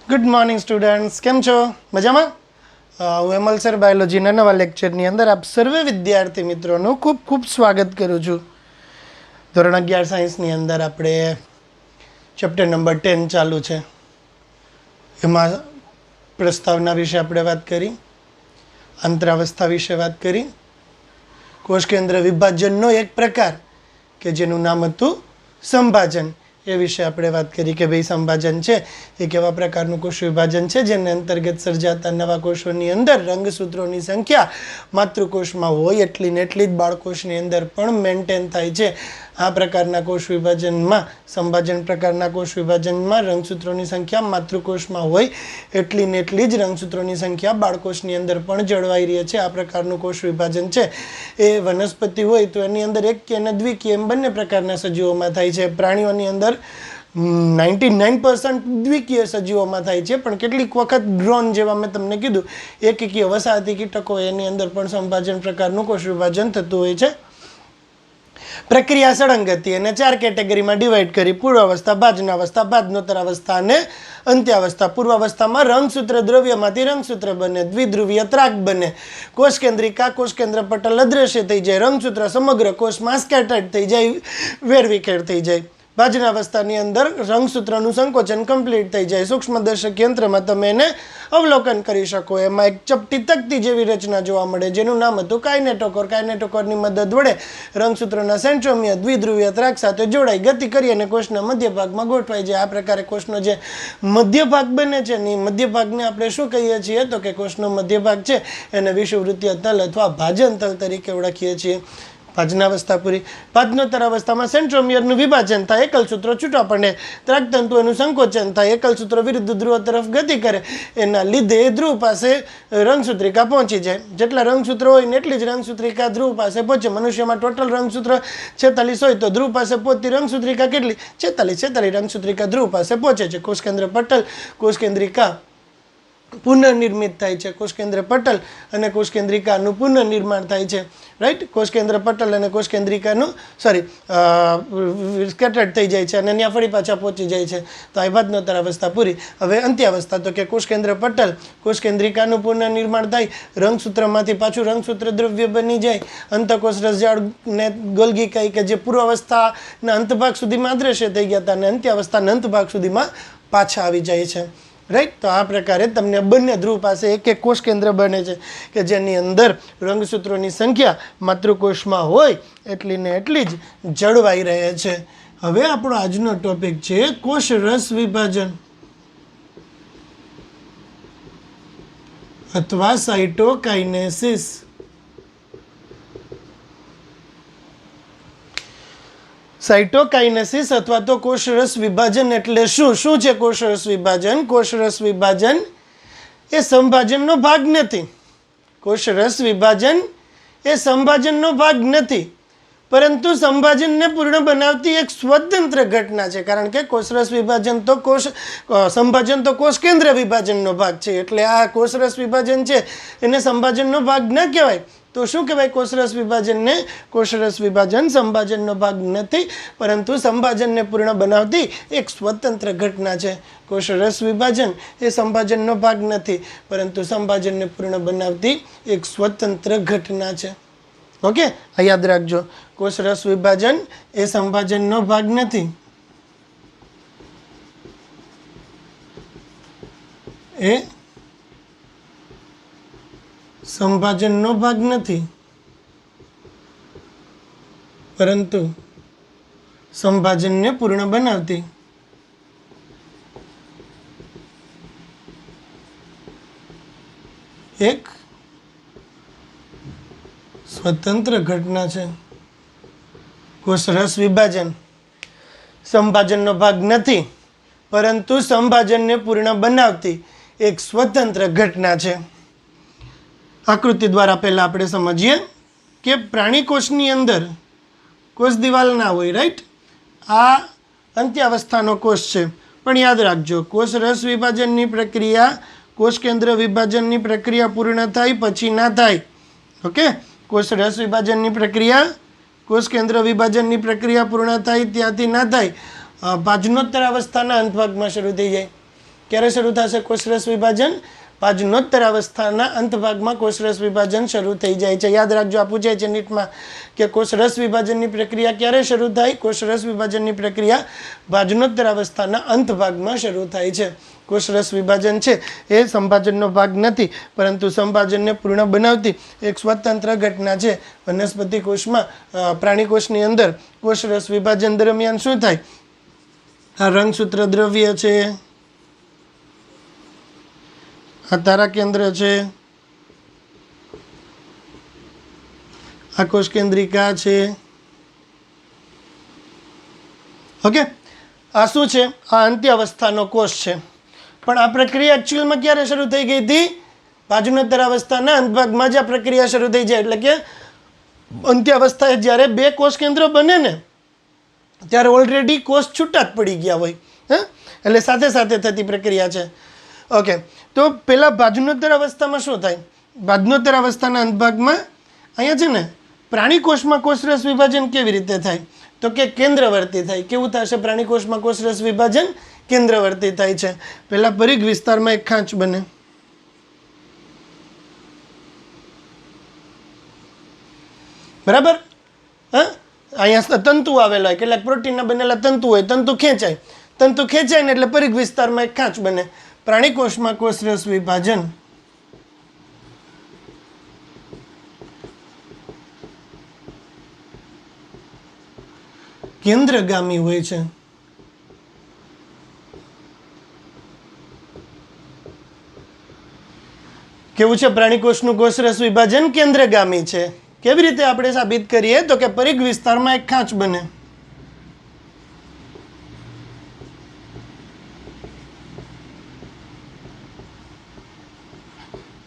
Good morning students, કેમ છો? મજામાં? હું હેમલ સર બાયોલોજીના નવા લેક્ચરની અંદર આપ સર્વે વિદ્યાર્થી મિત્રોનું ખૂબ ખૂબ સ્વાગત કરું છું. ધોરણ 11 સાયન્સની અંદર આપણે ચેપ્ટર નંબર 10 ચાલુ છે. એમાં પ્રસ્તાવના વિશે આપણે વાત કરી, આંતરાવસ્થા વિશે વાત કરી, કોષ કેન્દ્ર વિભાજનનો એક પ્રકાર કે જેનું નામ હતું સંભાજન, એ વિશે આપણે વાત કરી કે ભાઈ સંભાજન છે એ કેવા પ્રકારનું કોષ વિભાજન છે જેને અંતર્ગત સર્જાતા નવા કોષોની અંદર રંગસૂત્રોની સંખ્યા માતૃકોષમાં હોય એટલી ને એટલી જ બાળકોષની અંદર પણ મેન્ટેન થાય છે. આ પ્રકારના કોષ વિભાજનમાં, સંભાજન પ્રકારના કોષ વિભાજનમાં રંગસૂત્રોની સંખ્યા માતૃકોષમાં હોય એટલી ને એટલી જ રંગસૂત્રોની સંખ્યા બાળકોષની અંદર પણ જળવાઈ રહે છે. આ પ્રકારનું કોષ વિભાજન છે એ વનસ્પતિ હોય તો એની અંદર એકકીય અને દ્વિકીય એમ બંને પ્રકારના સજીવોમાં થાય છે. પ્રાણીઓની અંદર 99% દ્વિકીય સજીવોમાં થાય છે, પણ કેટલીક વખત ડ્રોન જેવા મેં તમને કીધું એકકીય વસાહતી કીટકો એની અંદર પણ સંભાજન પ્રકારનું કોષ વિભાજન થતું હોય છે. પ્રક્રિયા સળંગ હતી અને 4 કેટેગરીમાં ડિવાઈડ કરી: પૂર્વાવસ્થા, ભાજનાવસ્થા, ભાજનોત્તરાવસ્થા અને અંત્યાવસ્થા. પૂર્વાવસ્થામાં રંગસૂત્ર દ્રવ્યમાંથી રંગસૂત્ર બને, દ્વિધ્રુવીય ત્રાક બને, કોષ કેન્દ્રિકા, કોષ કેન્દ્ર પટલ અદ્રશ્ય થઈ જાય, રંગસૂત્ર સમગ્ર કોષમાં સ્કેટર્ડ થઈ જાય, વેરવિખેર થઈ જાય. ભાજનાવસ્થાની અંદર રંગસૂત્રનું સંકોચન કમ્પ્લીટ થઈ જાય. સૂક્ષ્મદર્શક યંત્રમાં તમે એને અવલોકન કરી શકો. એમાં એક ચપટી તકતી જેવી રચના જોવા મળે જેનું નામ હતું કાઇનેટોકોર. કાઇનેટોકોરની મદદ વડે રંગસૂત્રોના સેન્ટ્રોમિયર દ્વિધ્રુવીય ત્રાક સાથે જોડાઈ ગતિ કરી અને કોષના મધ્ય ભાગમાં ગોઠવાઈ જાય. આ પ્રકારે કોષનો જે મધ્ય ભાગ બને છે ને, મધ્ય ભાગને આપણે શું કહીએ છીએ તો કે કોષનો મધ્ય ભાગ છે એને વિષુવવૃત્તીય તલ અથવા ભાજન તલ તરીકે ઓળખીએ છીએ. ભાજનાવસ્થા પૂરી. ભાજનોત્તર અવસ્થામાં સેન્ટ્રોમિયરનું વિભાજન થાય, એકલ સૂત્રો છૂટા પડે, ત્રાકતંતુઓનું સંકોચન થાય, એકલ સૂત્રો વિરુદ્ધ ધ્રુવ તરફ ગતિ કરે, એના લીધે ધ્રુવ પાસે રંગસૂત્રિકા પહોંચી જાય. જેટલા રંગસૂત્રો હોય ને એટલી જ રંગસૂત્રિકા ધ્રુવ પાસે પહોંચે. મનુષ્યમાં ટોટલ રંગસૂત્ર 46 હોય તો ધ્રુવ પાસે પહોંચતી રંગસૂત્રિકા કેટલી? 46 રંગસૂત્રિકા ધ્રુવ પાસે પહોંચે છે. કોષ કેન્દ્ર પટલ, કોષ કેન્દ્રિકા પુનઃનિર્મિત થાય છે. કોષ કેન્દ્ર પટલ અને કોષ કેન્દ્રિકાનું પુનઃનિર્માણ થાય છે. રાઈટ, કોષ કેન્દ્ર પટલ અને કોષ કેન્દ્રિકાનું સ્કેટર્ડ થઈ જાય છે અને ત્યાં ફરી પાછા પહોંચી જાય છે. તો આ ભાજનોત્તર અવસ્થા પૂરી. હવે અંત્યાવસ્થા તો કે કોષ કેન્દ્ર પટલ, કોષ કેન્દ્રિકાનું પુનઃનિર્માણ થાય, રંગસૂત્રમાંથી પાછું રંગસૂત્ર દ્રવ્ય બની જાય, અંતકોષ રસજાળને ગોલ્ગી કહી કે જે પૂર્વાવસ્થાના અંતભાગ સુધીમાં અદ્રશ્ય થઈ ગયા હતા અને અંત્યાવસ્થાના અંતભાગ સુધીમાં પાછા આવી જાય છે. રાઈટ, તો આ પ્રકારે તમને બંને ધ્રુવ પાસે એક એક કોષ કેન્દ્ર બને છે કે જેની અંદર રંગસૂત્રોની સંખ્યા માતૃકોષમાં હોય એટલી ને એટલી જ જળવાઈ રહે છે. હવે આપણો આજનો ટોપિક છે કોષ રસ વિભાજન અથવા સાઇટોકાઇનેસિસ. સાઇટોકાઇનેસિસ અથવા તો કોષરસ વિભાજન એટલે શું? શું છે કોષરસ વિભાજન? કોષરસ વિભાજન એ સંભાજનનો ભાગ નથી. કોષરસ વિભાજન એ સંભાજનનો ભાગ નથી, પરંતુ સંભાજનને પૂર્ણ બનાવતી એક સ્વતંત્ર ઘટના છે. કારણ કે કોષરસ વિભાજન તો સંભાજન તો કોષ કેન્દ્ર વિભાજનનો ભાગ છે, એટલે આ કોષરસ વિભાજન છે એને સંભાજનનો ભાગ ન કહેવાય. તો શું કહેવાય કોષરસ વિભાજનને? કોષરસ વિભાજન સંભાજનનો ભાગ નથી, પરંતુ સંભાજનને પૂર્ણ બનાવતી એક સ્વતંત્ર ઘટના છે. કોષરસ વિભાજન એ સંભાજનનો ભાગ નથી, પરંતુ સંભાજનને પૂર્ણ બનાવતી એક સ્વતંત્ર ઘટના છે. ઓકે, આ યાદ રાખજો. કોષરસ વિભાજન એ સંભાજનનો ભાગ નથી, એ સંભાજનનો ભાગ નથી, પરંતુ સંભાજનને પૂર્ણ બનાવતી એક સ્વતંત્ર ઘટના છે. કોષરસ વિભાજન સંભાજનનો ભાગ નથી, પરંતુ સંભાજનને પૂર્ણ બનાવતી એક સ્વતંત્ર ઘટના છે. આકૃતિ દ્વારા પહેલા આપણે સમજીએ કે પ્રાણી કોષની અંદર કોષ દિવાલ ના હોય. રાઈટ, આ અંત્યાવસ્થાનો કોષ છે, પણ યાદ રાખજો કોષ રસ વિભાજનની પ્રક્રિયા, કોષ કેન્દ્ર વિભાજનની પ્રક્રિયા પૂર્ણ થાય પછી ના થાય. ઓકે, કોષ રસ વિભાજનની પ્રક્રિયા, કોષ કેન્દ્ર વિભાજનની પ્રક્રિયા પૂર્ણ થાય ત્યાંથી ના થાય, ભાજનોત્તર અવસ્થાના અંત ભાગમાં શરૂ થઈ જાય. ક્યારે શરૂ થશે કોષરસ વિભાજન? પાજનોત્તર અવસ્થાના અંત ભાગમાં કોષરસ વિભાજન શરૂ થઈ જાય છે. યાદ રાખજો, આ પૂછાય છે નીટમાં કે કોષરસ વિભાજનની પ્રક્રિયા ક્યારે શરૂ થાય? કોષરસ વિભાજનની પ્રક્રિયા પાજનોત્તર અવસ્થાના અંત ભાગમાં શરૂ થાય છે. કોષરસ વિભાજન છે એ સંભાજનનો ભાગ નથી, પરંતુ સંભાજનને પૂર્ણ બનાવતી એક સ્વતંત્ર ઘટના છે. વનસ્પતિ કોષમાં પ્રાણી કોષની અંદર કોષરસ વિભાજન દરમિયાન શું થાય? આ રંગસૂત્ર દ્રવ્ય છે, આ તારા કેન્દ્ર છે, આ કોષ કેન્દ્રિકા છે. ઓકે, આ શું છે? આ અંત્ય અવસ્થાનો કોષ છે. પણ આ પ્રક્રિયા એકચ્યુઅલમાં ક્યારે શરૂ થઈ ગઈ હતી? પાજનોત્તર અવસ્થાના અંત ભાગમાં જ આ પ્રક્રિયા શરૂ થઈ જાય. એટલે કે અંત્ય અવસ્થાએ જ્યારે બે કોષ કેન્દ્ર બને ને ત્યારે ઓલરેડી કોષ છૂટા જ પડી ગયા હોય. એટલે સાથે સાથે થતી પ્રક્રિયા છે. ઓકે, તો પેલા પાજનોત્તર અવસ્થામાં શું થાય? પાજનોત્તર અવસ્થાના અંત ભાગમાં અહીંયા છે ને પ્રાણી કોષમાં કોષરસ વિભાજન કેવી રીતે થાય? તો કે કેન્દ્રવર્તી થાય. કેવું થશે પ્રાણી કોષમાં કોષરસ વિભાજન? કેન્દ્રવર્તી થાય છે. પહેલા પરિઘ વિસ્તારમાં એક ખાંચ બને, બરાબર? અહીંયા તંતુ આવેલા હોય, કેટલાક પ્રોટીનના બનેલા તંતુ હોય, તંતુ ખેંચાય. તંતુ ખેંચાય ને એટલે પરિઘ વિસ્તારમાં એક ખાંચ બને. પ્રાણી કોષમાં કોષરસ વિભાજન કેન્દ્રગામી હોય છે. કેવું છે? પ્રાણી કોષનું કોષરસ વિભાજન કેન્દ્રગામી છે. કેવી રીતે આપણે સાબિત કરીએ? તો કે પરિઘ વિસ્તારમાં એક ખાંચ બને,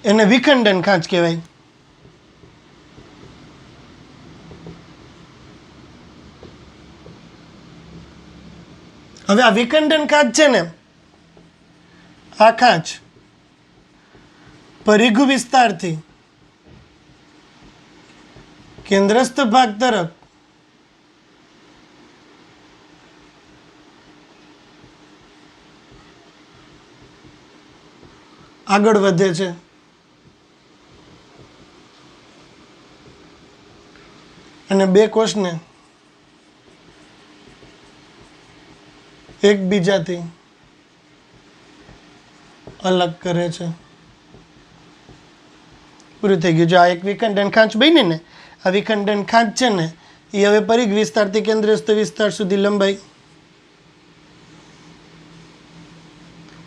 એને વિખંડન ખાંચ કહેવાય. હવે આ વિખંડન ખાંચ છે ને, આ ખાંચ પરિઘ વિસ્તારથી કેન્દ્રસ્થ ભાગ તરફ આગળ વધે છે. અને બે કોષને એકબીજાથી અલગ કરે છે. પૂરું થઈ ગયું. જો આ એક વિખંડન ખાંચ બની ને, આ વિખંડન ખાંચ છે ને એ હવે પરિઘ વિસ્તારથી કેન્દ્રસ્થ વિસ્તાર સુધી લંબાઈ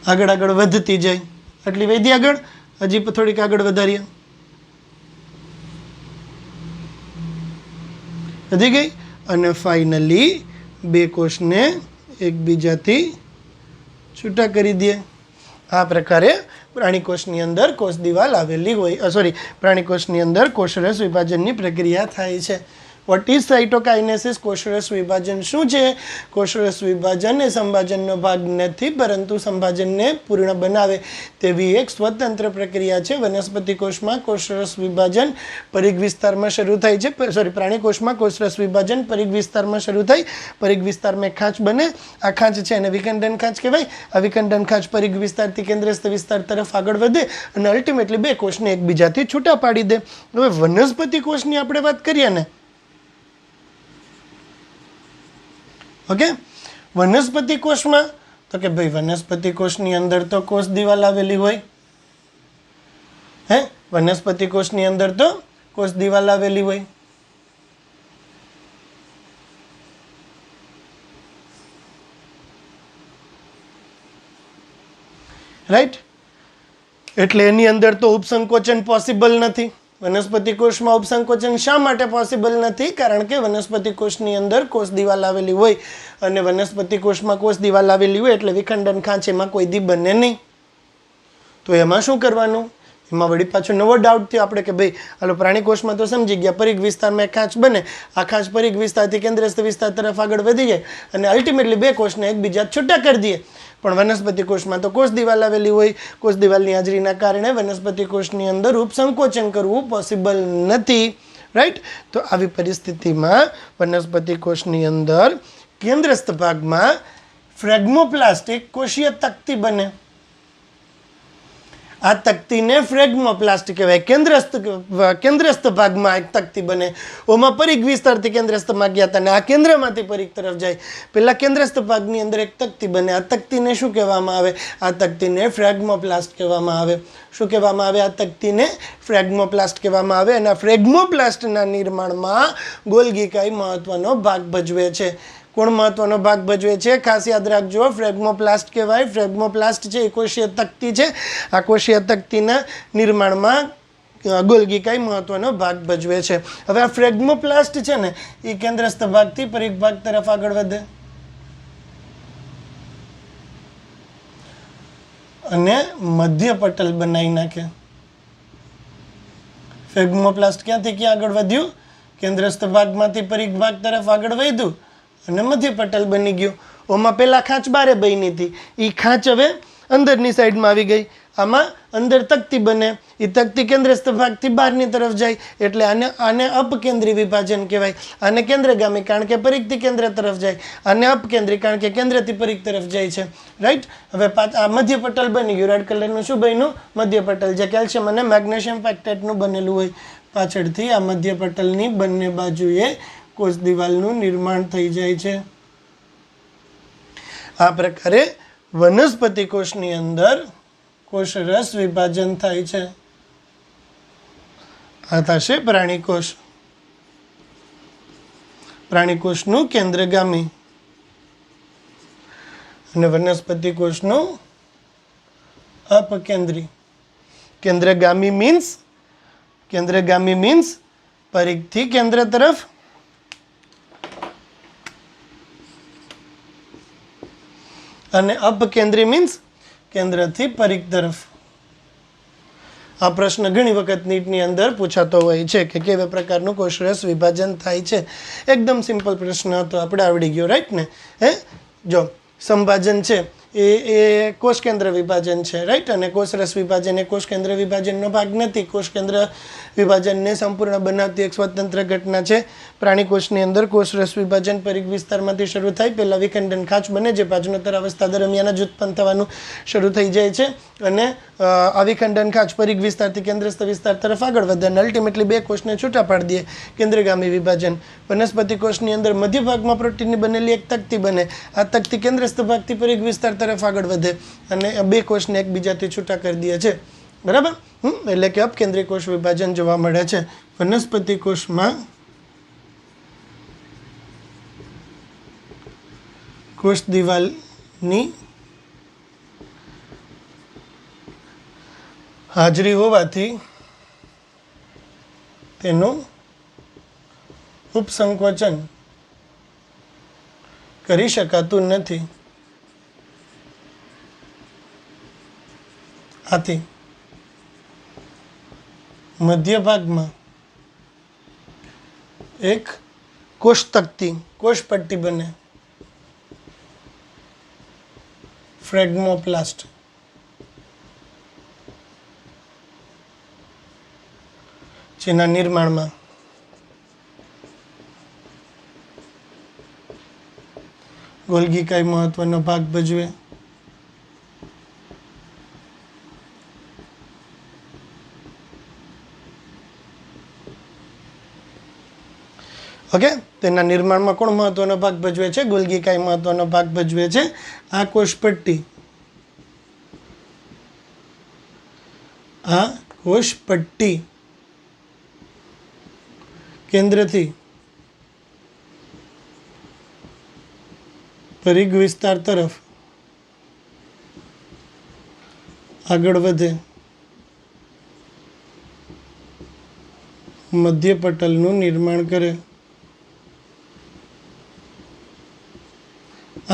આગળ આગળ વધતી જાય. આટલી વધી આગળ, હજી થોડીક આગળ વધારીએ, વધી ગઈ. અને ફાઇનલી બે કોષને એકબીજાથી છૂટા કરી દે. આ પ્રકારે પ્રાણી કોષની અંદર કોષ દિવાલ આવેલી હોય, પ્રાણી કોષની અંદર કોષરસ વિભાજનની પ્રક્રિયા થાય છે. What is સાઇટોકાઇનેસિસ? કોષરસ વિભાજન શું છે? કોષરસ વિભાજન એ સંભાજનનો ભાગ નથી, પરંતુ સંભાજનને પૂર્ણ બનાવે તેવી એક સ્વતંત્ર પ્રક્રિયા છે. વનસ્પતિ કોષમાં કોષરસ વિભાજન પરિઘ વિસ્તારમાં શરૂ થાય છે. પ્રાણી કોષમાં કોષરસ વિભાજન પરિઘ વિસ્તારમાં શરૂ થાય. પરિઘ વિસ્તારમાં એક ખાંચ બને. આ ખાંચ છે એને વિખંડન ખાંચ કહેવાય. આ વિખંડન ખાંચ પરિઘ વિસ્તારથી કેન્દ્રસ્થ વિસ્તાર તરફ આગળ વધે અને અલ્ટિમેટલી બે કોષને એકબીજાથી છૂટા પાડી દે. હવે વનસ્પતિ કોષની આપણે વાત કરીએ ને, ઓકે, વનસ્પતિ કોષમાં તો કે ભાઈ વનસ્પતિ કોષની અંદર તો કોષ દિવાલ આવેલી હોય. વનસ્પતિ કોષની અંદર તો કોષ દિવાલ આવેલી હોય. રાઈટ? એટલે એની અંદર તો ઉપસંકોચન પોસિબલ નથી. વનસ્પતિ કોષમાં ઉપસંકોચન શા માટે પોસિબલ નથી? કારણ કે વનસ્પતિ કોષની અંદર કોષ દિવાલ આવેલી હોય, અને વનસ્પતિ કોષમાં કોષ દિવાલ આવેલી હોય એટલે વિખંડન ખાંચ એમાં કોઈ દી બને નહીં. તો એમાં શું કરવાનું? એમાં વળી પાછો નવો ડાઉટ થયો આપણે કે ભાઈ હાલો પ્રાણી કોષમાં તો સમજી ગયા, પરિઘ વિસ્તારમાં એક ખાંચ બને, આ ખાંચ પરિઘ વિસ્તારથી કેન્દ્રસ્થ વિસ્તાર તરફ આગળ વધી જાય અને અલ્ટિમેટલી બે કોષને એકબીજા છૂટા કરી દઈએ. પણ વનસ્પતિ કોષમાં તો કોષ દિવાલ આવેલી હોય. કોષ દિવાલની હાજરીના કારણે વનસ્પતિ કોષની અંદર ઉપસંકોચન કરવું પોસિબલ નથી. રાઈટ? તો આવી પરિસ્થિતિમાં વનસ્પતિ કોષની અંદર કેન્દ્રસ્થ ભાગમાં ફ્રેગ્મોપ્લાસ્ટ એક કોષીય તકતી બને. આ તકતીને ફ્રેગમોપ્લાસ્ટ કહેવાય. કેન્દ્રસ્થ ભાગમાં એક તકતી બને. ઓમાં પરિઘ વિસ્તારથી કેન્દ્રસ્થમાં ગયા હતા અને આ કેન્દ્રમાંથી પરિઘ તરફ જાય. પેલા કેન્દ્રસ્થ ભાગની અંદર એક તકતી બને. આ તકતીને શું કહેવામાં આવે? આ તકતીને ફ્રેગમોપ્લાસ્ટ કહેવામાં આવે. શું કહેવામાં આવે? આ તકતીને ફ્રેગમોપ્લાસ્ટ કહેવામાં આવે. અને આ ફ્રેગમોપ્લાસ્ટના નિર્માણમાં ગોલ્ગી કાય મહત્વનો ભાગ ભજવે છે. કોણ મહત્વનો ભાગ ભજવે છે? ખાસ યાદ રાખજો, ફ્રેગમોપ્લાસ્ટ કહેવાય. ફ્રેગમોપ્લાસ્ટ છે એ કોષીય તકતી છે. આ કોષીય તકતીના નિર્માણમાં ગોલ્ગી કાય મહત્વનો ભાગ ભજવે છે. હવે આ ફ્રેગમોપ્લાસ્ટ છે ને એ કેન્દ્રસ્થ ભાગથી પરિઘ ભાગ તરફ આગળ વધે અને મધ્ય પટલ બનાવી નાખે. ફ્રેગમોપ્લાસ્ટ ક્યાંથી ક્યાં આગળ વધ્યું? કેન્દ્રસ્થ ભાગમાંથી પરિઘ ભાગ તરફ આગળ વધ્યું અને મધ્ય પટલ બની ગયું. ઓમાં પહેલા ખાંચ બારે બની હતી, એ ખાંચ હવે અંદરની સાઈડમાં આવી ગઈ. આમાં અંદર તકતી બને, એ તકતી કેન્દ્રસ્થ ભાગથી બહારની તરફ જાય એટલે આને અપકેન્દ્રી વિભાજન કહેવાય. આને કેન્દ્રગામી કારણ કે પરિઘથી કેન્દ્ર તરફ જાય. આને અપકેન્દ્રી કારણ કે કેન્દ્રથી પરિઘ તરફ જાય છે. રાઈટ. હવે આ મધ્ય પટલ બની ગયું. રેડ કલરનું શું બન્યું? મધ્ય પટલ, જે કેલ્શિયમ અને મેગ્નેશિયમ ફેક્ટેટનું બનેલું હોય. પાછળથી આ મધ્ય પટલની બંને બાજુએ કોષ દિવાલનું નિર્માણ થઈ જાય છે. આ પ્રકારે વનસ્પતિ કોષની અંદર કોષરસ વિભાજન થાય છે. આ થશે પ્રાણી કોષ. પ્રાણી કોષનું કેન્દ્રગામી અને વનસ્પતિ કોષનું અપકેન્દ્રી. કેન્દ્રગામી મીન્સ પરિઘથી કેન્દ્ર તરફ, અને અપકેન્દ્રી મીન્સ કેન્દ્રથી પરિઘ તરફ. આ પ્રશ્ન ઘણી વખત નીટની અંદર પૂછાતો હોય છે કે કેવા પ્રકારનું કોષરસ વિભાજન થાય છે. એકદમ સિમ્પલ પ્રશ્ન હતો, આપણે આવડી ગયો. રાઈટ ને? જો સંભાજન છે એ કોષ કેન્દ્ર વિભાજન છે. રાઈટ. અને કોષરસ વિભાજન એ કોષ કેન્દ્ર વિભાજનનો ભાગ નથી. કોષ કેન્દ્ર વિભાજનને સંપૂર્ણ બનાવતી એક સ્વતંત્ર ઘટના છે. પ્રાણી કોષની અંદર કોષરસ વિભાજન પરિઘ વિસ્તારમાંથી શરૂ થાય. પહેલાં વિખંડન ખાંચ બને જે પાચનોત્તર અવસ્થા દરમિયાન જ ઉત્પન્ન થવાનું શરૂ થઈ જાય છે. અને આ વિખંડન ખાંચ પરિઘ વિસ્તારથી કેન્દ્રસ્થ વિસ્તાર તરફ આગળ વધે અને અલ્ટિમેટલી બે કોષને છૂટા પાડી દે. કેન્દ્રગામી વિભાજન. વનસ્પતિ કોષની અંદર મધ્ય ભાગમાં પ્રોટીનની બનેલી એક તકતી બને. આ તકતી કેન્દ્રસ્થ ભાગથી પરિઘ વિસ્તાર તરફ આગળ વધે અને બે કોષને એકબીજાથી છૂટા કરી દે છે. બરાબર. એટલે કે અપકેન્દ્રી કોષ વિભાજન જોવા મળે છે. વનસ્પતિ કોષમાં કોષ દિવાલની હાજરી હોવાથી તેનું ઉપસંકોચન કરી શકાતું નથી. આથી મધ્ય ભાગમાં એક કોષ તકતી, કોષ પટ્ટી બને. ફ્રેગમોપ્લાસ્ટ. જેના નિર્માણમાં ગોલ્ગી કાય મહત્વનો ભાગ ભજવે. ઓકે. તેના નિર્માણમાં કોણ મહત્વનો ભાગ ભજવે છે? ગોલ્ગી કાય મહત્વનો ભાગ ભજવે છે. આ કોષ પટ્ટી, આ કોષ પટ્ટી કેન્દ્રથી પરિઘ વિસ્તાર તરફ આગળ વધે. મધ્ય પટલનું નિર્માણ કરે.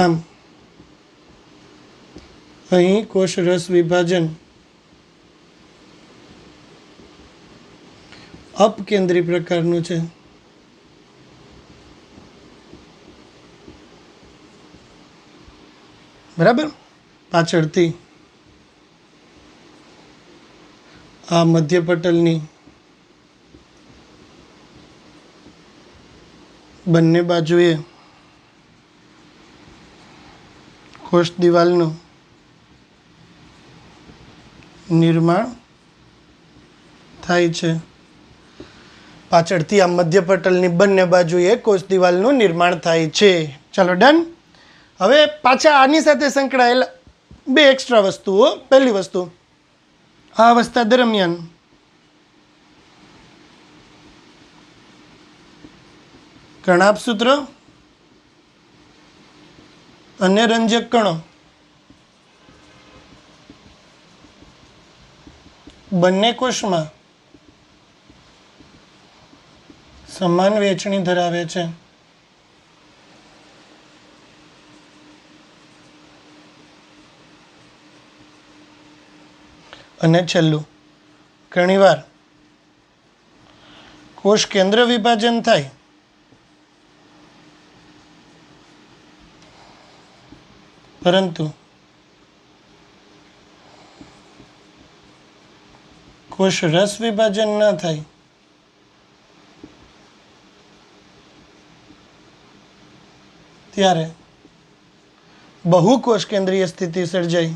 આમ અહીં કોષરસ વિભાજન અપકેન્દ્રી પ્રકારનું છે. બરાબર. પાછળથી આ મધ્ય પટલની બંને બાજુએ કોષ દિવાલનું નિર્માણ થાય છે. પાછળથી આ મધ્ય પટલની બંને બાજુએ કોષ દિવાલનું નિર્માણ થાય છે. ચાલો ડન. હવે પાછા આની સાથે સંકળાયેલા બે એક્સ્ટ્રા વસ્તુઓ. પહેલી વસ્તુ, આ અવસ્થા દરમિયાન કણાભ સૂત્ર અને રંજક કણો બંને કોષમાં સમાન વહેંચણી ધરાવે છે. અને છેલ્લું, ઘણીવાર કોષ કેન્દ્ર વિભાજન થાય પરંતુ કોષ રસ વિભાજન ન થાય ત્યારે બહુ કોષ કેન્દ્રીય સ્થિતિ સર્જાય.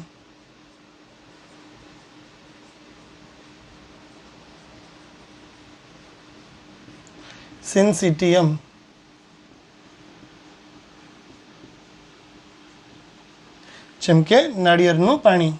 સિન્સિટિયમ. જેમ કે નાળિયેરનું પાણી.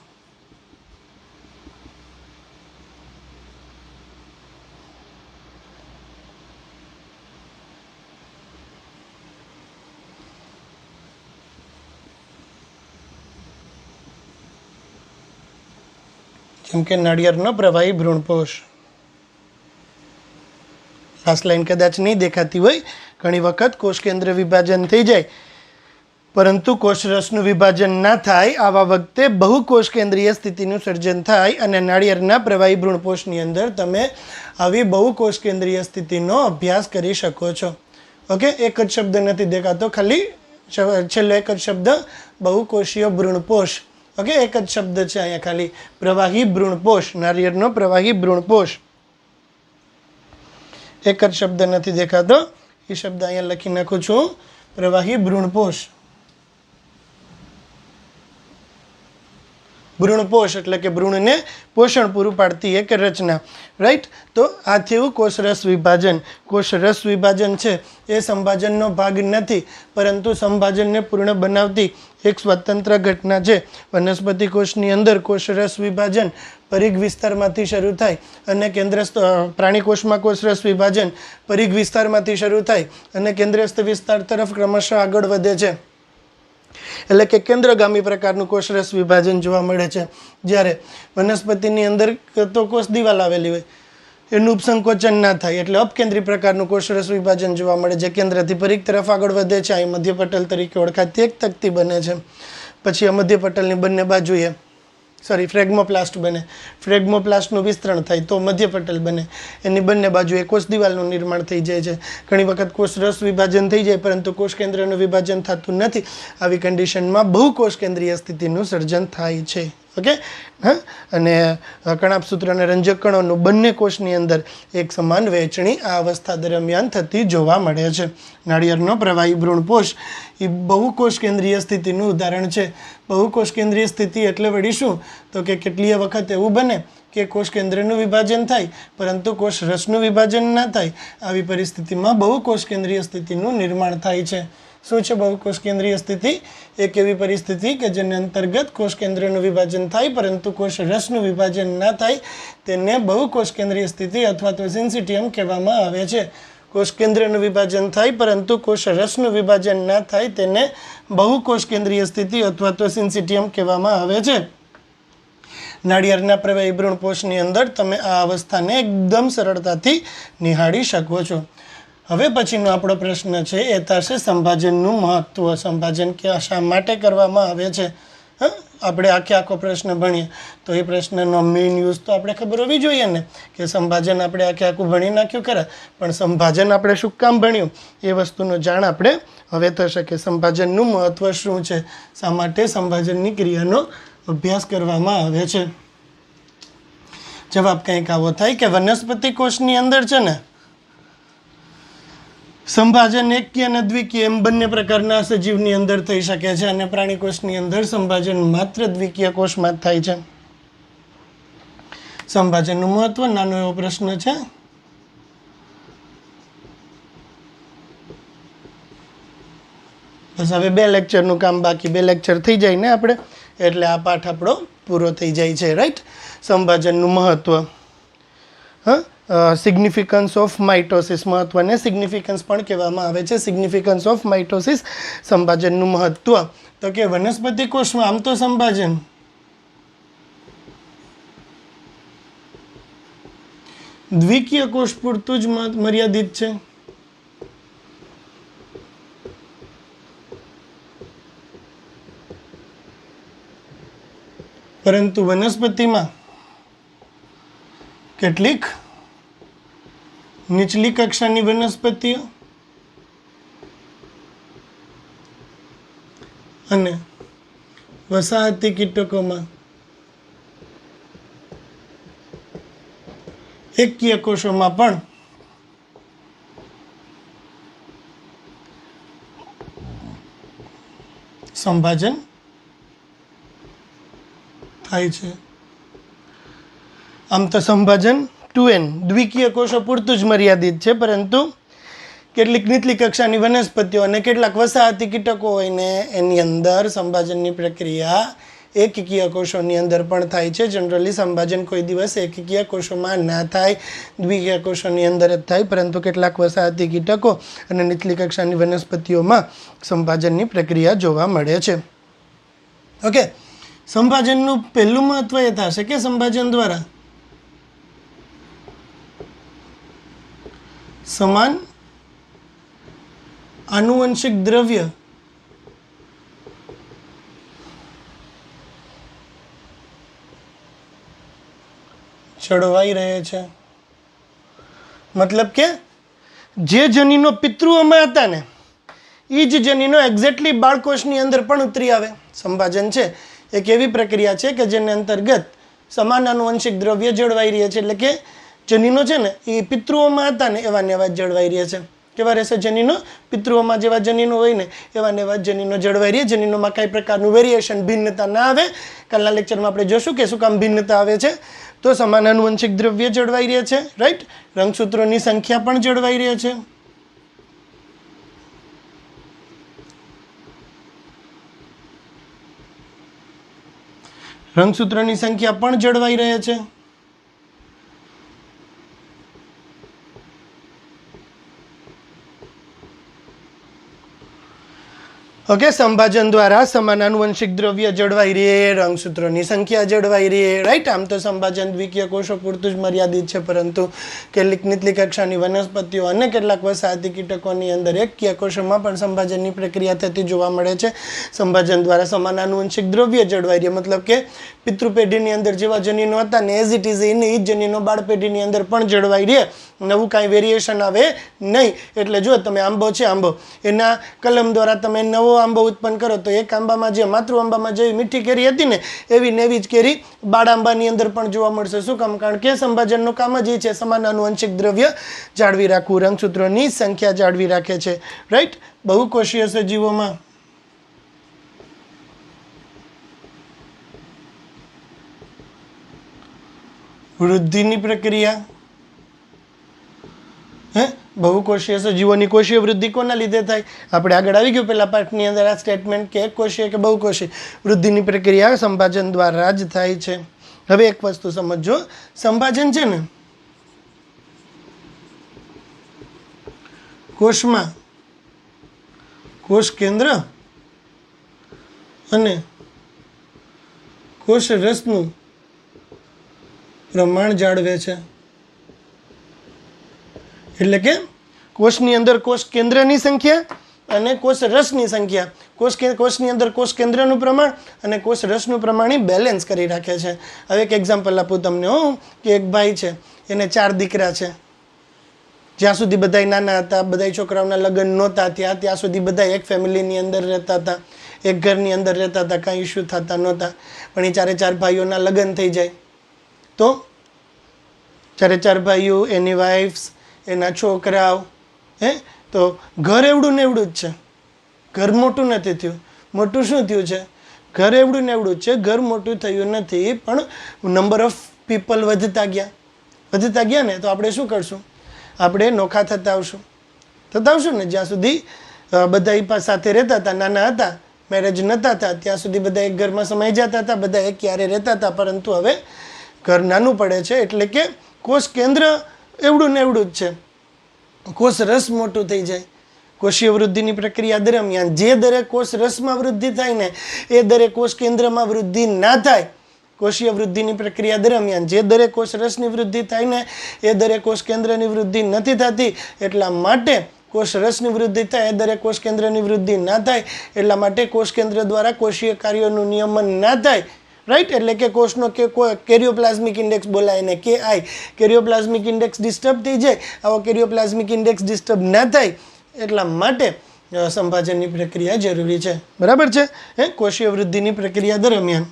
જેમ કે નાળિયેરનો પ્રવાહી ભ્રૂણપોષ. લાસ્ટ લાઈન કદાચ નહીં દેખાતી હોય. ઘણી વખત કોષ કેન્દ્ર વિભાજન થઈ જાય પરંતુ કોષ રસનું વિભાજન ના થાય. આવા વખતે બહુ કોષ કેન્દ્રીય સ્થિતિનું સર્જન થાય અને નાળિયેરના પ્રવાહી ભ્રૂણપોષની અંદર તમે આવી બહુ કોષ કેન્દ્રીય સ્થિતિનો અભ્યાસ કરી શકો છો. ઓકે, એક જ શબ્દ નથી દેખાતો, ખાલી છેલ્લો એક જ શબ્દ બહુકોષીય ભ્રૂણપોષ. ઓકે, એક જ શબ્દ છે અહીંયા ખાલી, પ્રવાહી ભ્રૂણપોષ. નાળિયેરનો પ્રવાહી ભ્રૂણપોષ. એક જ શબ્દ નથી દેખાતો, એ શબ્દ અહીંયા લખી નાખું છું, પ્રવાહી ભ્રૂણપોષ. ભ્રૂણપોષ એટલે કે ભ્રૂણને પોષણ પૂરું પાડતી એક રચના. રાઈટ. તો આ થયું કોષરસ વિભાજન. કોષરસ વિભાજન છે એ સંભાજનનો ભાગ નથી પરંતુ સંભાજનને પૂર્ણ બનાવતી એક સ્વતંત્ર ઘટના છે. વનસ્પતિ કોષની અંદર કોષરસ વિભાજન પરિઘ વિસ્તારમાંથી શરૂ થાય અને પ્રાણી કોષમાં કોષરસ વિભાજન પરિઘ વિસ્તારમાંથી શરૂ થાય અને કેન્દ્રસ્થ વિસ્તાર તરફ ક્રમશઃ આગળ વધે છે. એટલે કે કેન્દ્રગામી પ્રકારનું કોષરસ વિભાજન જોવા મળે છે. જ્યારે વનસ્પતિની અંદર તો કોષ દિવાલ આવેલી હોય એનું ઉપસંકોચન ના થાય એટલે અપકેન્દ્રી પ્રકારનું કોષરસ વિભાજન જોવા મળે છે. કેન્દ્રથી પરિઘ તરફ આગળ વધે છે. અહીં મધ્યપટલ તરીકે ઓળખાતી એક તકતી બને છે. પછી આ મધ્યપટલની બંને બાજુએ ફ્રેગમોપ્લાસ્ટ બને. ફ્રેગમોપ્લાસ્ટનું વિસ્તરણ થાય તો મધ્યપટલ બને. એની બંને બાજુએ કોષ દિવાલનું નિર્માણ થઈ જાય છે. ઘણી વખત કોષરસ વિભાજન થઈ જાય પરંતુ કોષ કેન્દ્રનું વિભાજન થતું નથી. આવી કન્ડિશનમાં બહુ કોષ કેન્દ્રીય સ્થિતિનું સર્જન થાય છે. ઓકે. હા, અને કણાભ સૂત્ર અને રંજક કણોનું બંને કોષની અંદર એક સમાન વહેંચણી આ અવસ્થા દરમિયાન થતી જોવા મળે છે. નાળિયેરનો પ્રવાહી ભ્રૂણપોષ એ બહુકોષ કેન્દ્રીય સ્થિતિનું ઉદાહરણ છે. બહુકોષ કેન્દ્રીય સ્થિતિ એટલે વળી શું? તો કે કેટલીય વખત એવું બને કે કોષ કેન્દ્રનું વિભાજન થાય પરંતુ કોષ રસનું વિભાજન ના થાય. આવી પરિસ્થિતિમાં બહુકોષ કેન્દ્રીય સ્થિતિનું નિર્માણ થાય છે. શું છે બહુકોષ કેન્દ્રીય સ્થિતિ? એક એવી પરિસ્થિતિ કે જેને અંતર્ગત કોષ કેન્દ્રનું વિભાજન થાય પરંતુ કોષ રસનું વિભાજન ના થાય તેને બહુકોષ કેન્દ્રીય સ્થિતિ અથવા તો સિન્સિટિયમ કહેવામાં આવે છે. કોષ કેન્દ્રનું વિભાજન થાય પરંતુ કોષ રસનું વિભાજન ના થાય તેને બહુકોષ કેન્દ્રીય સ્થિતિ અથવા તો સિન્સિટિયમ કહેવામાં આવે છે. નાળિયેરના પ્રવાહી ભ્રૂણપોષની અંદર તમે આ અવસ્થાને એકદમ સરળતાથી નિહાળી શકો છો. હવે પછીનો આપણો પ્રશ્ન છે એ થશે સંભાજનનું મહત્વ. સંભાજન શા માટે કરવામાં આવે છે? આપણે આખો પ્રશ્ન ભણીએ તો એ પ્રશ્નનો મેઇન યુઝ તો આપણે ખબર હોવી જોઈએ ને કે સંભાજન આપણે આખું ભણી નાખ્યું ખરા, પણ સંભાજન આપણે શું કામ ભણ્યું એ વસ્તુનો જાણ આપણે હવે થશે કે સંભાજનનું મહત્વ શું છે, શા માટે સંભાજનની ક્રિયાનો અભ્યાસ કરવામાં આવે છે. જવાબ કંઈક આવો થાય કે વનસ્પતિ કોષની અંદર છે ને સંભાજન એકકીય અને દ્વિકીય એમ બંને પ્રકારના સજીવની અંદર થઈ શકે છે અને પ્રાણી કોષની અંદર સંભાજન માત્ર દ્વિકીય કોષમાં જ થાય છે. સંભાજનનું મહત્વ નાનો એવો પ્રશ્ન છે. બસ હવે 2 લેક્ચરનું કામ બાકી, 2 લેક્ચર થઈ જાય ને આપણે એટલે આ પાઠ આપણો પૂરો થઈ જાય છે. રાઈટ, સંભાજનનું મહત્વ. સિગ્નિફિકન્સ ઓફ માઇટોસિસ, મહત્વને સિગ્નિફિકન્સ પણ કહેવામાં આવે છે. સિગ્નિફિકન્સ ઓફ માઇટોસિસ, સંભાજનનું મહત્વ. તો કે વનસ્પતિ કોષમાં આમ તો સંભાજન દ્વિકીય કોષ પૂરતું જ મર્યાદિત છે. પરંતુ વનસ્પતિમાં કેટલીક નીચલી કક્ષાની વનસ્પતિઓ અને વસાહતી કીટકોમાં એકકીય કોષોમાં પણ સંભાજન થાય છે. આમ તો સંભાજન 2n દ્વિકીય કોષો પૂરતું જ મર્યાદિત છે, પરંતુ કેટલીક નીચલી કક્ષાની વનસ્પતિઓ અને કેટલાક વસાહતી કીટકો હોય ને એની અંદર સંભાજનની પ્રક્રિયા એકકીય કોષોની અંદર પણ થાય છે. જનરલી સંભાજન કોઈ દિવસ એકકીય કોષોમાં ના થાય, દ્વિકીય કોષોની અંદર જ થાય, પરંતુ કેટલાક વસાહતી કીટકો અને નીચલી કક્ષાની વનસ્પતિઓમાં સંભાજનની પ્રક્રિયા જોવા મળે છે. ઓકે, સંભાજનનું પહેલું મહત્વ એ થશે કે સંભાજન દ્વારા સમાન આનુવંશિક દ્રવ્ય જળવાઈ રહે છે. મતલબ કે જે જનીનો પિતૃઓમાં હતા ને એ જ જનીનો એક્ઝેક્ટલી બાળકોષની અંદર પણ ઉતરી આવે. સંભાજન છે એક એવી પ્રક્રિયા છે કે જેને અંતર્ગત સમાન આનુવંશિક દ્રવ્ય જળવાઈ રહે છે. એટલે કે જનીનો છે ને એ પિતૃઓમાં હતા ને એવા ને એવા જળવાઈ રહે છે. કેવા રહેશે જનીનો? પિતૃઓમાં જેવા જનીનો હોય ને એવા ને એવા જનીનો જળવાઈ રહે. જનીનોમાં કાંઈ પ્રકારનું વેરિએશન, ભિન્નતા ના આવે. કાલના લેક્ચરમાં આપણે જોશું કે શું કામ ભિન્નતા આવે છે. તો સમાન આનુવંશિક દ્રવ્ય જળવાઈ રહે છે. રાઈટ, રંગસૂત્રોની સંખ્યા પણ જળવાઈ રહે છે. રંગસૂત્રોની સંખ્યા પણ જળવાઈ રહે છે. ઓકે, સંભાજન દ્વારા સમાન આનુવંશિક દ્રવ્ય જળવાઈ રહે, રંગસૂત્રોની સંખ્યા જળવાઈ રહે. રાઈટ, આમ તો સંભાજન દ્વિકીય કોષો પૂરતું જ મર્યાદિત છે, પરંતુ કેટલીક નીચલી કક્ષાની વનસ્પતિઓ અને કેટલાક વસાહતી કીટકોની અંદર એકકીય કોષોમાં પણ સંભાજનની પ્રક્રિયા થતી જોવા મળે છે. સંભાજન દ્વારા સમાન આનુવંશિક દ્રવ્ય જળવાઈ રહે, મતલબ કે પિતૃપેઢીની અંદર જેવા જનીનો હતા ને એઝ ઇટ ઇઝ એને એ જ જનીનો બાળપેઢીની અંદર પણ જળવાઈ રહે. નવું કાંઈ વેરિએશન આવે નહીં. એટલે જો તમે આંબો છે, આંબો એના કલમ દ્વારા તમે નવો આંબો ઉત્પન્ન કરો તો એક આંબામાં જે માતૃ આંબામાં જેવી મીઠી કેરી હતી ને એવી નેવી જ કેરી બાળ આંબાની અંદર પણ જોવા મળશે. શું કામ? કારણ કે સંભાજનનું કામ જ એ છે સમાન આનુવંશિક દ્રવ્ય જાળવી રાખવું, રંગસૂત્રોની સંખ્યા જાળવી રાખે છે. રાઈટ, બહુકોષીય સજીવોમાં વૃદ્ધિની પ્રક્રિયા બહુકોષીય સજીવોની કોષીય વૃદ્ધિ કોના લીધે થાય? આપણે આગળ આવી ગયું પેલા પાઠની અંદર આ સ્ટેટમેન્ટ કે એકકોષીય કે બહુકોષી વૃદ્ધિની પ્રક્રિયા સંભાજન દ્વારા જ થાય છે. હવે એક વસ્તુ સમજો, સંભાજન છે ને કોષમાં કોષ કેન્દ્ર અને કોષ રસનું પ્રમાણ જાળવે છે. એટલે કે કોષની અંદર કોષ કેન્દ્રની સંખ્યા અને કોષ રસની સંખ્યા, કોષની અંદર કોષ કેન્દ્રનું પ્રમાણ અને કોષ રસનું પ્રમાણ એ બેલેન્સ કરી રાખે છે. હવે એક એક્ઝામ્પલ આપું તમને હું કે એક ભાઈ છે, એને 4 દીકરા છે. જ્યાં સુધી બધાય નાના હતા, બધાય છોકરાઓના લગ્ન નહોતા થયા ત્યાં સુધી બધા એક ફેમિલીની અંદર રહેતા હતા, એક ઘરની અંદર રહેતા હતા, કાંઈ ઇસ્યુ થતા નહોતા. પણ એ 4 ભાઈઓના લગ્ન થઈ જાય તો 4 ભાઈઓ, એની વાઇફ્સ, એના છોકરાઓ, તો ઘર એવડું ને એવડું જ છે, ઘર મોટું નથી થયું. મોટું શું થયું છે? ઘર એવડું ને એવડું જ છે, ઘર મોટું થયું નથી, પણ નંબર ઓફ પીપલ વધતા ગયા ને તો આપણે શું કરશું? આપણે નોખા થતા આવશું ને. જ્યાં સુધી બધા સાથે રહેતા હતા, નાના હતા, મેરેજ નહોતા થતા, ત્યાં સુધી બધા એક ઘરમાં સમાઈ જતા હતા, બધા એક ક્યારે રહેતા હતા. પરંતુ હવે ઘર નાનું પડે છે એટલે કે કોષ કેન્દ્ર એવડું ને એવડું જ છે. કોષ રસ મોટું થઈ જાય. કોષીય વૃદ્ધિની પ્રક્રિયા દરમિયાન જે દરે કોષ રસમાં વૃદ્ધિ થાય ને એ દરે કોષ કેન્દ્રમાં વૃદ્ધિ ના થાય. કોષીય વૃદ્ધિની પ્રક્રિયા દરમિયાન જે દરે કોષ રસની વૃદ્ધિ થાય ને એ દરે કોષ કેન્દ્રની વૃદ્ધિ નથી થતી. એટલા માટે કોષ રસની વૃદ્ધિ થાય એ દરે કોષ કેન્દ્રની વૃદ્ધિ ના થાય. એટલા માટે કોષ કેન્દ્ર દ્વારા કોષીય કાર્યોનું નિયમન ના થાય. રાઈટ? એટલે કે કોષનો કેરિયોપ્લાઝમિક ઇન્ડેક્સ બોલાય ને KI, કેરિયોપ્લાઝમિક ઇન્ડેક્સ ડિસ્ટર્બ થઈ જાય. આવો કેરિયોપ્લાઝમિક ઇન્ડેક્સ ડિસ્ટર્બ ના થાય એટલા માટે સંભાજનની પ્રક્રિયા જરૂરી છે. બરાબર છે? કોષીય વૃદ્ધિની પ્રક્રિયા દરમિયાન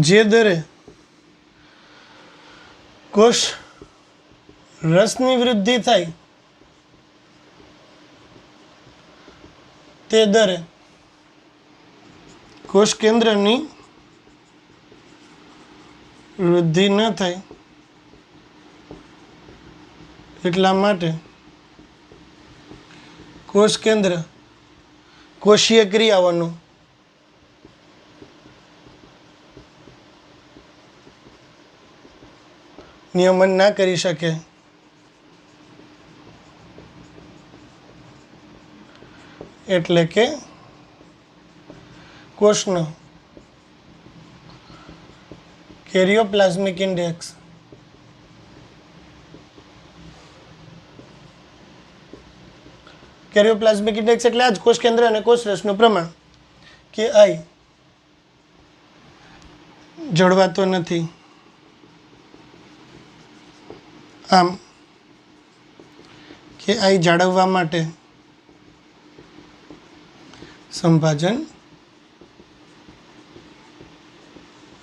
જે દરે કોષ રસની વૃદ્ધિ થાય તે દરે કોષ કેન્દ્રની વૃદ્ધિ ન થાય. એટલા માટે કોષ કેન્દ્ર કોષીય ક્રિયાઓનું નિયમન ના કરી શકે. એટલે કે કોષનો કેરિયોપ્લાઝમિક ઇન્ડેક્સ એટલે આ જ કોષ કેન્દ્ર અને કોષ રસનું પ્રમાણ KI જળવાતો નથી. આમ KI જાળવવા માટે સંભાજન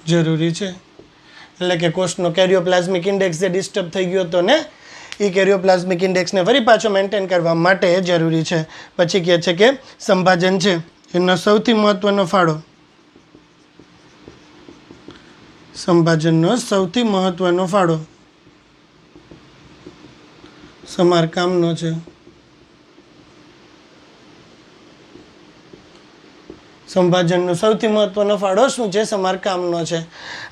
જરૂરી છે. એટલે કે કોષનો કેરિયોપ્લાઝમિક ઇન્ડેક્સ જે ડિસ્ટર્બ થઈ ગયો હતો ને એ કેરિયોપ્લાઝમિક ઇન્ડેક્સને ફરી પાછો મેન્ટેન કરવા માટે જરૂરી છે. પછી કહે છે કે સંભાજન છે એનો સૌથી મહત્વનો ફાળો સંભાજનનો સૌથી મહત્વનો ફાળો સમારકામનો છે. સંભાજનનો સૌથી મહત્વનો ફાળો શું છે? સમારકામનો છે.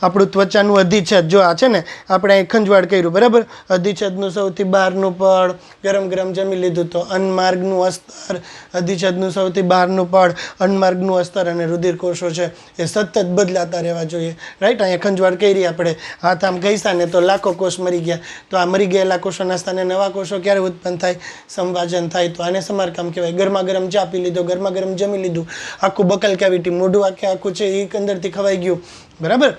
આપણું ત્વચાનું અધિચ્છેદ જો આ છે ને આપણે અહીં ખંજવાળ કર્યું બરાબર. અધિચ્છેદનું સૌથી બહારનું પડ ગરમ ગરમ જમી લીધું તો અન્નમાર્ગનું અસ્તર, અધિચ્છેદનું સૌથી બહારનું પડ અન્નમાર્ગનું અસ્તર અને રુધિરકોષો છે એ સતત બદલાતા રહેવા જોઈએ. રાઈટ? અહીંયા ખંજવાળ કરી આપણે હાથ આમ ઘસ્યા ને તો લાખો કોષ મરી ગયા. તો આ મરી ગયેલા કોષોના સ્થાને નવા કોષો ક્યારે ઉત્પન્ન થાય? સંભાજન થાય. તો આને સમારકામ કહેવાય. ગરમા ગરમ ચા પી લીધો, ગરમા ગરમ જમી લીધું, આખું બકલ કેવિટી મોઢું આખું છે એ અંદરથી ખવાઈ ગયું બરાબર.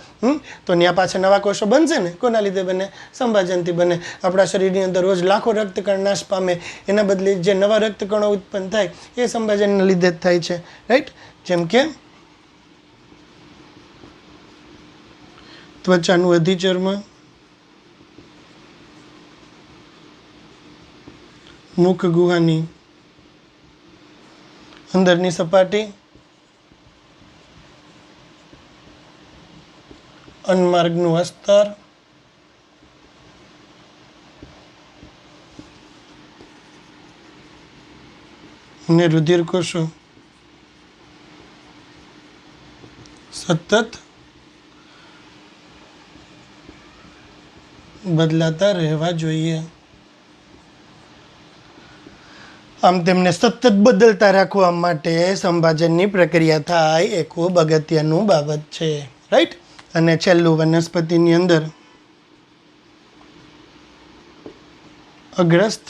તો ત્યાં પાછા નવા કોષો બનશે ને. કોના લીધે બને? સંભાજનથી બને. આપણા શરીરની અંદર રોજ લાખો રક્તકણ નાશ પામે એના બદલે જે નવા રક્તકણો ઉત્પન્ન થાય એ સંભાજનના લીધે જ થાય છે. રાઈટ? જેમ કે ત્વચાનું અધિચર્મ, મુખ ગુહાની અંદરની સપાટી, અન્નમાર્ગનું અસ્તર, અને રુધિરકોષો સતત બદલાતા રહેવા જોઈએ. આમ તેમને સતત બદલતા રાખવા માટે સંભાજનની પ્રક્રિયા થાય એ ખૂબ અગત્યનું બાબત છે. રાઈટ? અને છેલ્લું વનસ્પતિની અંદર અગ્રસ્ત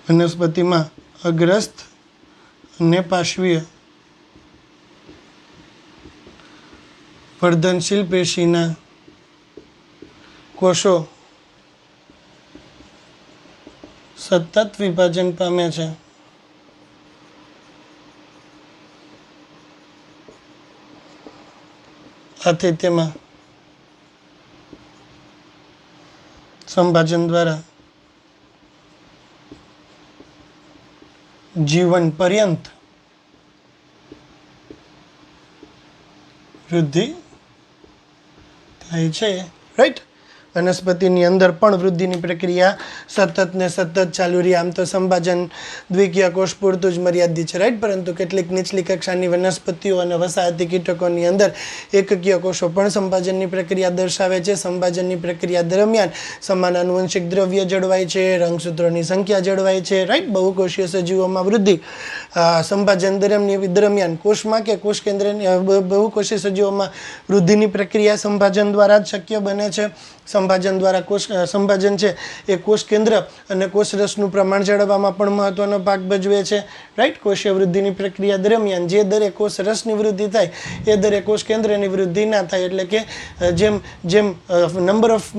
વનસ્પતિમાં અગ્રસ્ત અને પાર્શ્વીય વર્ધનશીલ પેશીના કોષો સતત વિભાજન પામે છે. આથી તેમાં સંભાજન દ્વારા જીવન પર્યંત વૃદ્ધિ થાય છે, રાઈટ. વનસ્પતિની અંદર પણ વૃદ્ધિની પ્રક્રિયા સતત ને સતત ચાલુ રહી. આમ તો સંભાજન દ્વિકીય કોષ પૂરતું જ મર્યાદિત છે, રાઈટ. પરંતુ કેટલીક નીચલી કક્ષાની વનસ્પતિઓ અને વસાહતી કીટકોની અંદર એકકીય કોષો પણ સંભાજનની પ્રક્રિયા દર્શાવે છે. સંભાજનની પ્રક્રિયા દરમિયાન સમાન આનુવંશિક દ્રવ્ય જળવાય છે, રંગસૂત્રોની સંખ્યા જળવાય છે, રાઈટ. બહુકોષીય સજીવોમાં વૃદ્ધિ સંભાજન દરમિયાન કોષમાં કે કોષ કેન્દ્રની બહુકોષીય સજીવોમાં વૃદ્ધિની પ્રક્રિયા સંભાજન દ્વારા જ શક્ય બને છે. સંભાજન દ્વારા સંભાજન છે એ કોષ કેન્દ્ર અને કોષરસનું પ્રમાણ જાળવવામાં પણ મહત્વનો ભાગ ભજવે છે, રાઈટ. કોષીય વૃદ્ધિની પ્રક્રિયા દરમિયાન જે દરે કોષરસની વૃદ્ધિ થાય એ દરે કોષ કેન્દ્રની વૃદ્ધિ ના થાય. એટલે કે જેમ જેમ નંબર ઓફ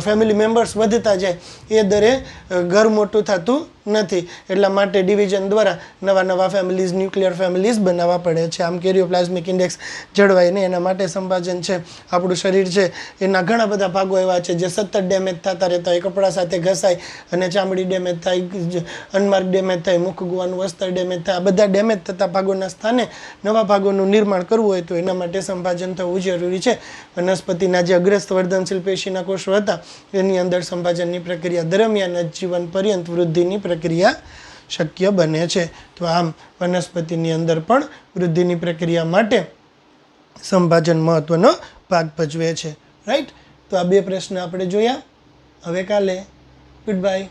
ફેમિલી મેમ્બર્સ વધતા જાય એ દરે ઘર મોટું થતું નથી. એટલા માટે ડિવિઝન દ્વારા નવા નવા ફેમિલીઝ, ન્યુક્લિયર ફેમિલીઝ બનાવવા પડે છે. આમ કેરિયોપ્લાઝમિક ઇન્ડેક્સ જળવાય ને એના માટે સંભાજન છે. આપણું શરીર છે એના ઘણા બધા ભાગો એવા છે જે સતત ડેમેજ થતા રહેતા હોય. કપડા સાથે ઘસાય અને ચામડી ડેમેજ થાય, અનમાર્ક ડેમેજ થાય, મુખ ગુવાનું અસ્તર ડેમેજ થાય. આ બધા ડેમેજ થતા ભાગોના સ્થાને નવા ભાગોનું નિર્માણ કરવું હોય તો એના માટે સંભાજન થવું જરૂરી છે. વનસ્પતિના જે અગ્રસ્ત વર્ધનશીલ પેશીના કોષો હતા એની અંદર સંભાજનની પ્રક્રિયા દરમિયાન જ જીવન પર્યંત વૃદ્ધિની પ્રક્રિયા શક્ય બને છે. તો આમ વનસ્પતિની અંદર પણ વૃદ્ધિની પ્રક્રિયા માટે સંભાજન મહત્વનો ભાગ ભજવે છે, રાઈટ. તો આ બે પ્રશ્ન આપણે જોયા. હવે કાલે ગુડ બાય.